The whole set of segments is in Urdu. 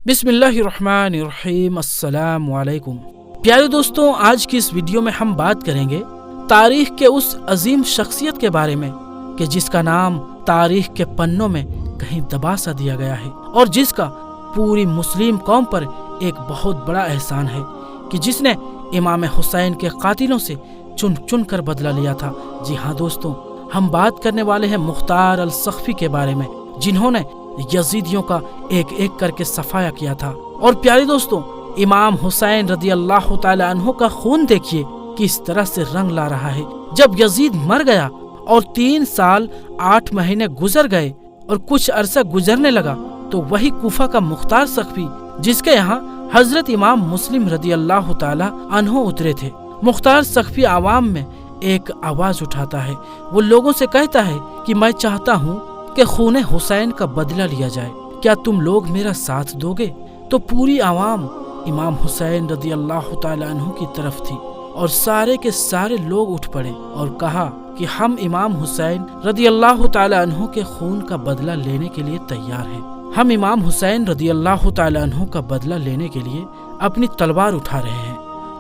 بسم اللہ الرحمن الرحیم، السلام علیکم۔ پیارے دوستوں، آج کی اس ویڈیو میں ہم بات کریں گے تاریخ کے اس عظیم شخصیت کے بارے میں کہ جس کا نام تاریخ کے پنوں میں کہیں دبا سا دیا گیا ہے، اور جس کا پوری مسلم قوم پر ایک بہت بڑا احسان ہے کہ جس نے امام حسین کے قاتلوں سے چن چن کر بدلہ لیا تھا۔ جی ہاں دوستوں، ہم بات کرنے والے ہیں مختار السقفی کے بارے میں، جنہوں نے یزیدیوں کا ایک ایک کر کے صفایا کیا تھا۔ اور پیارے دوستوں، امام حسین رضی اللہ تعالی عنہ کا خون دیکھیے کس طرح سے رنگ لا رہا ہے۔ جب یزید مر گیا اور 3 سال 8 مہینے گزر گئے اور کچھ عرصہ گزرنے لگا تو وہی کوفہ کا مختار سقفی، جس کے یہاں حضرت امام مسلم رضی اللہ تعالی عنہ اترے تھے، مختار سقفی عوام میں ایک آواز اٹھاتا ہے۔ وہ لوگوں سے کہتا ہے کہ میں چاہتا ہوں کہ خون حسین کا بدلہ لیا جائے، کیا تم لوگ میرا ساتھ دو گے؟ تو پوری عوام امام حسین رضی اللہ تعالی عنہ کی طرف تھی، اور سارے کے سارے لوگ اٹھ پڑے اور کہا کہ ہم امام حسین رضی اللہ تعالی عنہ کے خون کا بدلہ لینے کے لیے تیار ہیں۔ ہم امام حسین رضی اللہ تعالی عنہ کا بدلہ لینے کے لیے اپنی تلوار اٹھا رہے ہیں،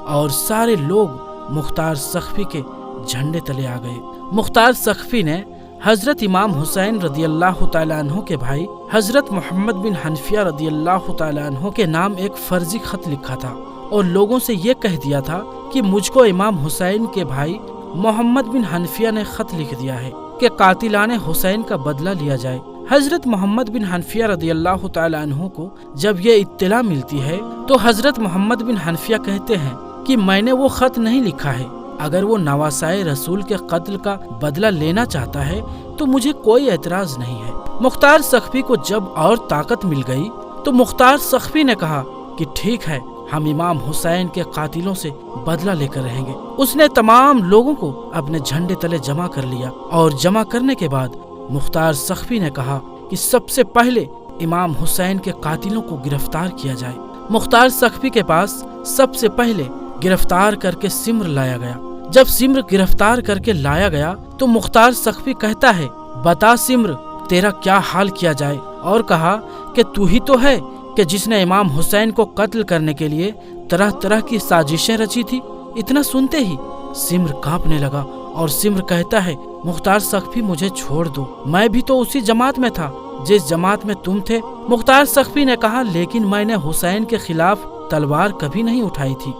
اور سارے لوگ مختار سقفی کے جھنڈے تلے آ گئے۔ مختار سقفی نے حضرت امام حسین رضی اللہ تعالی عنہ کے بھائی حضرت محمد بن حنفیہ رضی اللہ تعالی عنہ کے نام ایک فرضی خط لکھا تھا، اور لوگوں سے یہ کہہ دیا تھا کہ مجھ کو امام حسین کے بھائی محمد بن حنفیہ نے خط لکھ دیا ہے کہ قاتلان حسین کا بدلہ لیا جائے۔ حضرت محمد بن حنفیہ رضی اللہ تعالی عنہ کو جب یہ اطلاع ملتی ہے تو حضرت محمد بن حنفیہ کہتے ہیں کہ میں نے وہ خط نہیں لکھا ہے، اگر وہ نواسائے رسول کے قتل کا بدلہ لینا چاہتا ہے تو مجھے کوئی اعتراض نہیں ہے۔ مختار سقفی کو جب اور طاقت مل گئی تو مختار سقفی نے کہا کہ ٹھیک ہے، ہم امام حسین کے قاتلوں سے بدلہ لے کر رہیں گے۔ اس نے تمام لوگوں کو اپنے جھنڈے تلے جمع کر لیا، اور جمع کرنے کے بعد مختار سقفی نے کہا کہ سب سے پہلے امام حسین کے قاتلوں کو گرفتار کیا جائے۔ مختار سقفی کے پاس سب سے پہلے گرفتار کر کے سمر لایا گیا۔ جب سمر گرفتار کر کے لایا گیا تو مختار سقفی کہتا ہے، بتا سمر، تیرا کیا حال کیا جائے؟ اور کہا کہ تو ہی تو ہے کہ جس نے امام حسین کو قتل کرنے کے لیے طرح طرح کی سازشیں رچی تھی۔ اتنا سنتے ہی سمر کانپنے لگا، اور سمر کہتا ہے، مختار سقفی مجھے چھوڑ دو، میں بھی تو اسی جماعت میں تھا جس جماعت میں تم تھے۔ مختار سقفی نے کہا، لیکن میں نے حسین کے خلاف تلوار کبھی نہیں اٹھائی تھی،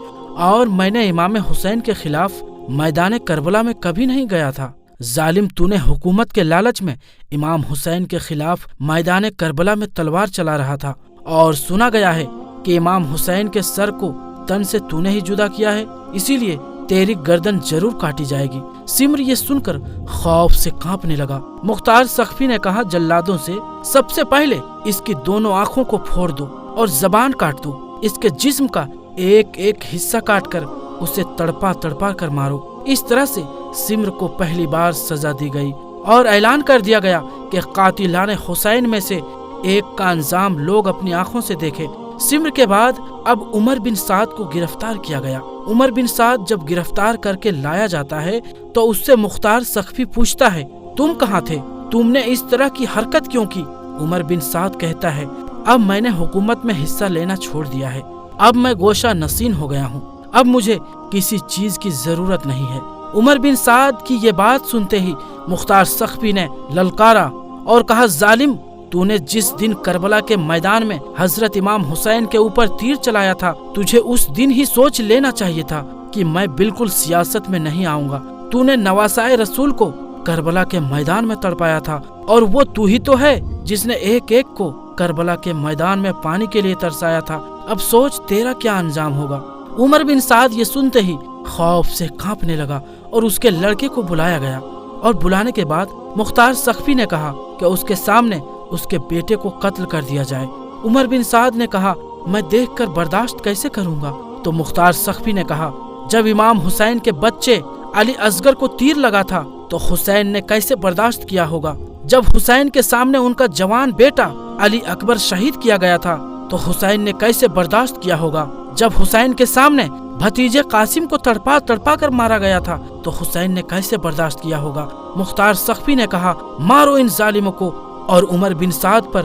اور میں نے امام حسین کے خلاف میدان کربلا میں کبھی نہیں گیا تھا۔ ظالم، تو نے حکومت کے لالچ میں امام حسین کے خلاف میدان کربلا میں تلوار چلا رہا تھا، اور سنا گیا ہے کہ امام حسین کے سر کو تن سے تو نے ہی جدا کیا ہے، اسی لیے تیری گردن ضرور کاٹی جائے گی۔ سمر یہ سن کر خوف سے کانپنے لگا۔ مختار سقفی نے کہا، جلادوں سے سب سے پہلے اس کی دونوں آنکھوں کو پھوڑ دو اور زبان کاٹ دو، اس کے جسم کا ایک ایک حصہ کاٹ کر اسے تڑپا تڑپا کر مارو۔ اس طرح سے سمر کو پہلی بار سزا دی گئی، اور اعلان کر دیا گیا کہ قاتلان حسین میں سے ایک کا انجام لوگ اپنی آنکھوں سے دیکھے۔ سمر کے بعد اب عمر بن سعد کو گرفتار کیا گیا۔ عمر بن سعد جب گرفتار کر کے لایا جاتا ہے تو اس سے مختار سقفی پوچھتا ہے، تم کہاں تھے؟ تم نے اس طرح کی حرکت کیوں کی؟ عمر بن سعد کہتا ہے، اب میں نے حکومت میں حصہ لینا چھوڑ دیا ہے، اب میں گوشہ نشین ہو گیا ہوں، اب مجھے کسی چیز کی ضرورت نہیں ہے۔ عمر بن سعد کی یہ بات سنتے ہی مختار سقفی نے للکارا اور کہا، ظالم، تو نے جس دن کربلا کے میدان میں حضرت امام حسین کے اوپر تیر چلایا تھا، تجھے اس دن ہی سوچ لینا چاہیے تھا کہ میں بالکل سیاست میں نہیں آؤں گا۔ تو نے نواسائے رسول کو کربلا کے میدان میں تڑپایا تھا، اور وہ تو ہی تو ہے جس نے ایک ایک کو کربلا کے میدان میں پانی کے لیے ترسایا تھا۔ اب سوچ تیرا کیا انجام ہوگا۔ عمر بن سعد یہ سنتے ہی خوف سے کانپنے لگا، اور اس کے لڑکے کو بلایا گیا، اور بلانے کے بعد مختار سقفی نے کہا کہ اس کے سامنے اس کے بیٹے کو قتل کر دیا جائے۔ عمر بن سعد نے کہا، میں دیکھ کر برداشت کیسے کروں گا؟ تو مختار سقفی نے کہا، جب امام حسین کے بچے علی اصغر کو تیر لگا تھا تو حسین نے کیسے برداشت کیا ہوگا؟ جب حسین کے سامنے ان کا جوان بیٹا علی اکبر شہید کیا گیا تھا تو حسین نے کیسے برداشت کیا ہوگا؟ جب حسین کے سامنے بھتیجے قاسم کو تڑپا تڑپا کر مارا گیا تھا تو حسین نے کیسے برداشت کیا ہوگا؟ مختار سقفی نے کہا، مارو ان ظالموں کو، اور عمر بن سعد پر